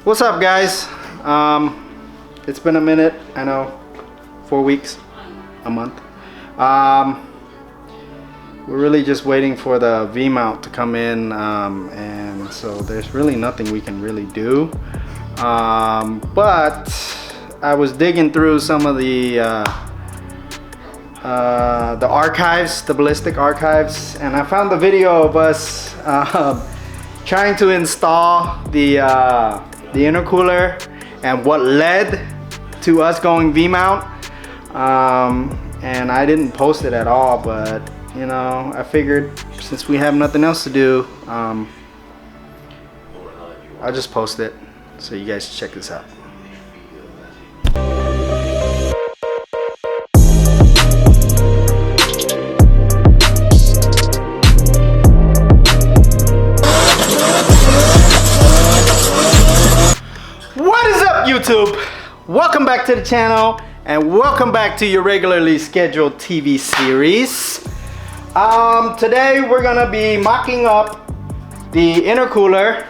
What's up, guys? It's been a minute. I know, 4 weeks, a month. We're really just waiting for the V-mount to come in, and so there's really nothing we can really do. But I was digging through some of the archives, the ballistic archives, and I found the video of us trying to install the intercooler and what led to us going V-mount. And I didn't post it at all, but you know, I figured since we have nothing else to do, I'll just post it so you guys check this out. What is up, YouTube? Welcome back to the channel and welcome back to your regularly scheduled TV series. Today we're gonna be mocking up the intercooler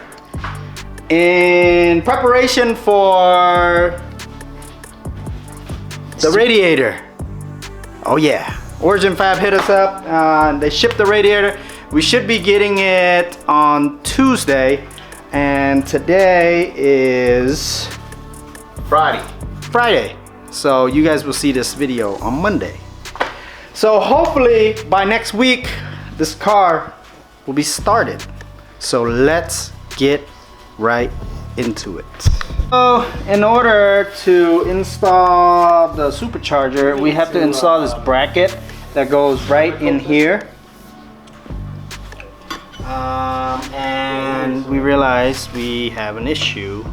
in preparation for the radiator. Oh yeah, Origin Fab hit us up. They shipped the radiator. We should be getting it on Tuesday, and today is Friday. So you guys will see this video on Monday. So hopefully by next week this car will be started. So let's get right into it. So in order to install the supercharger, we have to install this bracket that goes right in here. And we realized we have an issue.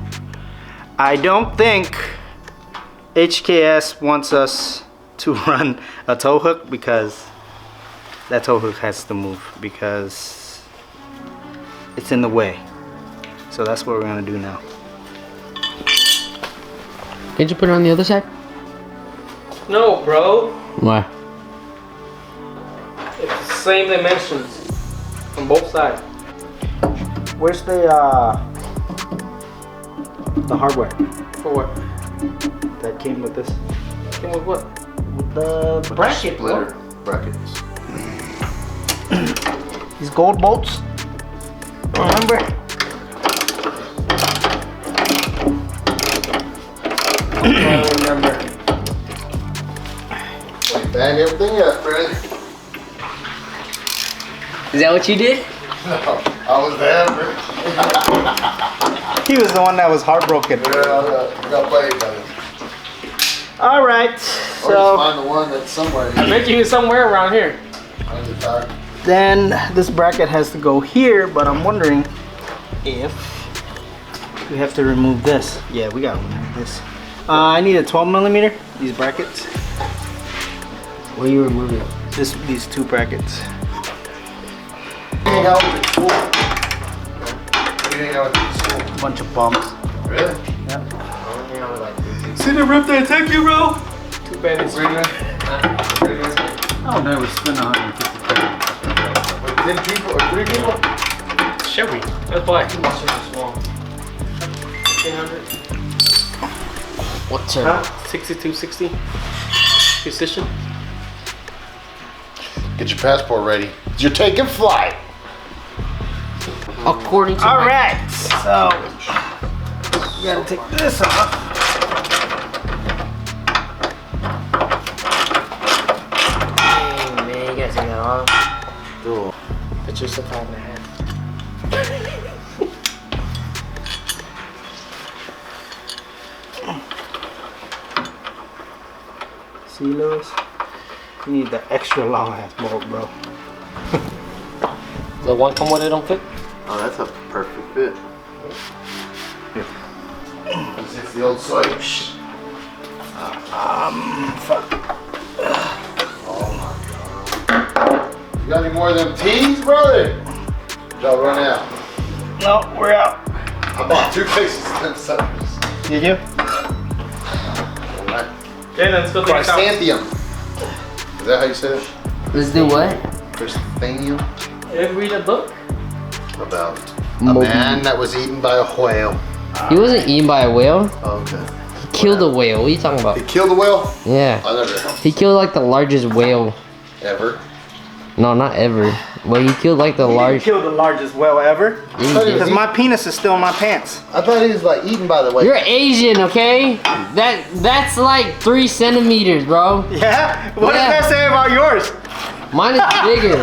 I don't think HKS wants us to run a tow hook because that tow hook has to move because it's in the way. So that's what we're gonna do now. Can't you put it on the other side? No, bro. Why? It's the same dimensions on both sides. Where's the hardware For what? that came with this? Came with what? With the bracket, Splitter brackets. These gold bolts. Remember? I don't remember. Bag everything up, Fred. Is that what you did? No, I was there, Fred. He was the one that was heartbroken. Yeah, I got played by it. All right, Or just so find the one that's somewhere. I bet you it's somewhere around here. On the tire. then this bracket has to go here, but I'm wondering if we have to remove this. Yeah, we gotta remove this. I need a 12mm, these brackets. What are you removing? These two brackets. Hang out with the school. Hang out with the school. Bunch of bumps. Really? Yep. See the rip they take you, bro? Too bad it's I'll never spend 150. 10 people or 3 people? Chevy. That's why. 1500. What's Huh? 6260. Precision. Get your passport ready. You're taking flight. According to All my... right, so we gotta take this off. Hey, man, you gotta take that off. Cool. But you're still 5.5. See, Lewis? You need the extra long ass bolt, bro. The one come with it don't fit? Oh, that's a perfect fit. It's the old soy. Fuck. Oh my god. You got any more of them teas, brother? Y'all run out. No, we're out. I bought 2 cases of them suckers. Did you? Alright. Okay, let's go take it out. Chrysanthemum. Is that how you say it? Let's do what? Chrysanthemum? Ever read a book? About a Moby. man that was eaten by a whale. He wasn't eaten by a whale. Oh, okay. He killed a whale. What are you talking about? He killed the whale? Yeah. I never. He killed like the largest whale. Ever? No, not ever. Well, he killed like the You large. killed the largest whale ever. Yeah, he did. Because my penis is still in my pants. I thought he was like eaten by the whale. You're Asian, okay? That's like 3 centimeters, bro. Yeah? What Yeah. does that say about yours? Mine is bigger.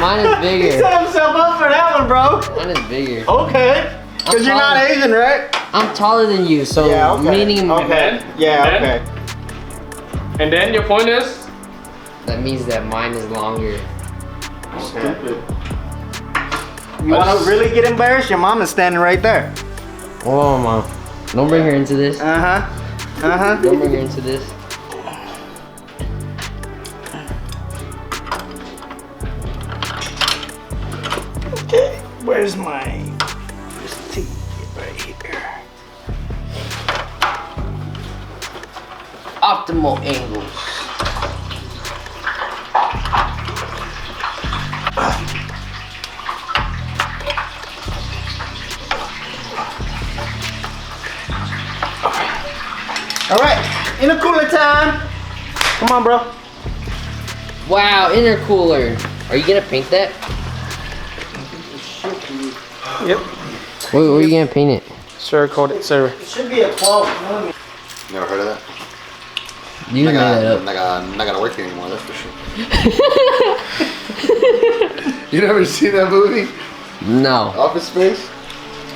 Mine is He bigger. set himself up for that one, bro. Mine is bigger. Okay. Because you're not taller. Asian, right? I'm taller than you, so meaning Okay. Yeah, And okay. And then your point is? that means that mine is longer. Stupid. You want to really get embarrassed? Your mom is standing right there. Hold on, Mom. Don't bring her into this. Uh-huh. Uh-huh. Don't bring her into this. Okay. Where's my tea? Right here. Optimal angles. All right. Intercooler time. Come on, bro. Wow, intercooler. Are you gonna paint that? Yep. Where are you gonna paint it? Sir, code it, sir. It should be a 12 millimeter. Never heard of that? You made that up. Not gonna work here anymore, that's for sure. You never seen that movie? No. Office Space?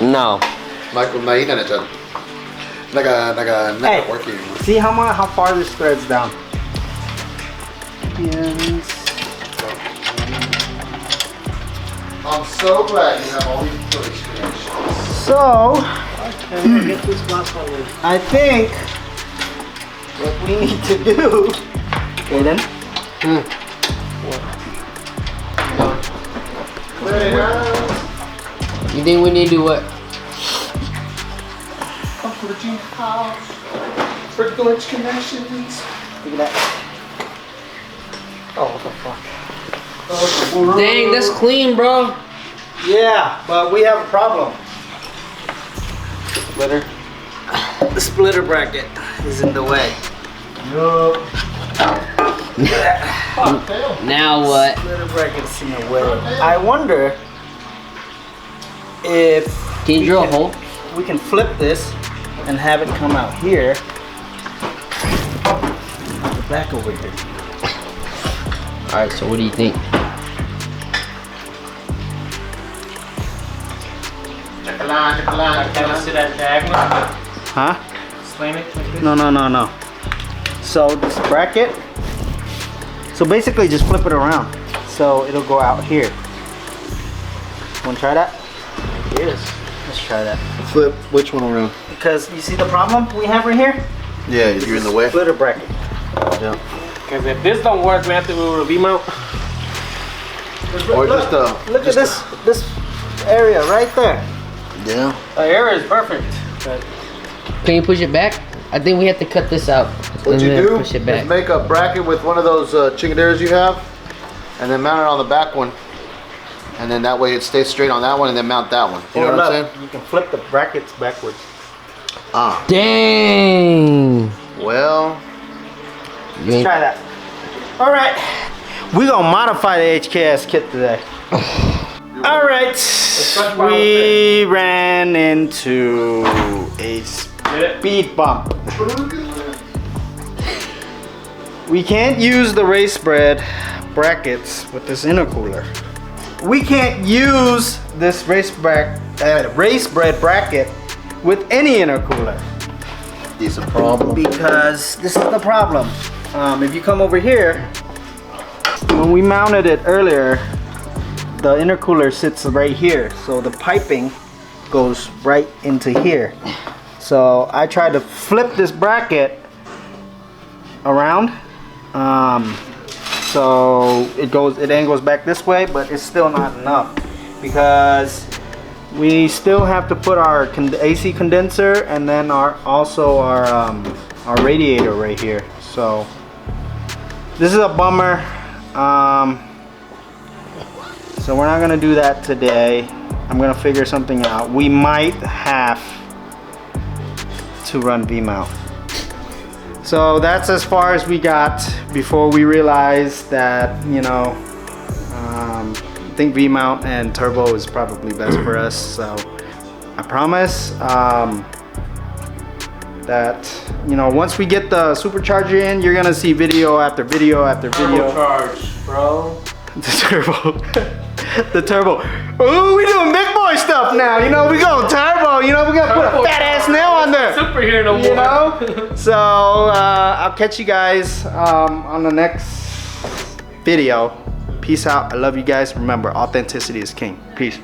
No. Michael, no, he done it, John. Not gonna Hey. work here anymore. See how far this threads down. Yes. I'm so glad you have all these footage connections. So, I think what we need to do, Aiden. You think we need to do what? Footage connections. Look at that. Oh, what the fuck? Dang, that's clean, bro. Yeah, but we have a problem. Splitter. The splitter bracket is in the way. Now what? Splitter bracket's in the way. I wonder if Can you drill a hole? we can flip this and have it come out here. Back over here. Alright, so what do you think? Can I see that diagonal? Huh? Slant it like this? No. So this bracket. So basically just flip it around. So it'll go out here. Wanna try that? Yes. Let's try that. Flip which one around? Because you see the problem we have right here? Yeah, you're in the way. Splitter bracket. Yeah. Because if this don't work, we have to do a V-mount. Or just Look at this area right there. Yeah. The area is perfect. But Can you push it back? I think we have to cut this out. What and you then do push it is back. make a bracket with one of those chingaderas you have, and then mount it on the back one, and then that way it stays straight on that one, and then mount that one. You know what I'm saying? You can flip the brackets backwards. Ah. Dang. Well. You Let's ain't- try that. All right. We're going to modify the HKS kit today. All right. We ran into a speed bump. We can't use the race bred brackets with this intercooler. We can't use this race bred bracket with any intercooler. Decent problem. Because this is the problem. If you come over here, when we mounted it earlier, the intercooler sits right here. So the piping goes right into here. So I tried to flip this bracket around. So it angles back this way, but it's still not enough because we still have to put our AC condenser and then also our radiator right here. So this is a bummer. So we're not gonna do that today. I'm gonna figure something out. We might have to run V-mount. So that's as far as we got before we realized that, you know, I think V-mount and turbo is probably best for us. So I promise that, you know, once we get the supercharger in, you're gonna see video after video after video. Charge, bro. The turbo. The turbo. Ooh, we doing big boy stuff now. You know, we going turbo. You know, we gonna put a fat ass nail on there. Superhero no more. You know? So, I'll catch you guys on the next video. Peace out. I love you guys. Remember, authenticity is king. Peace.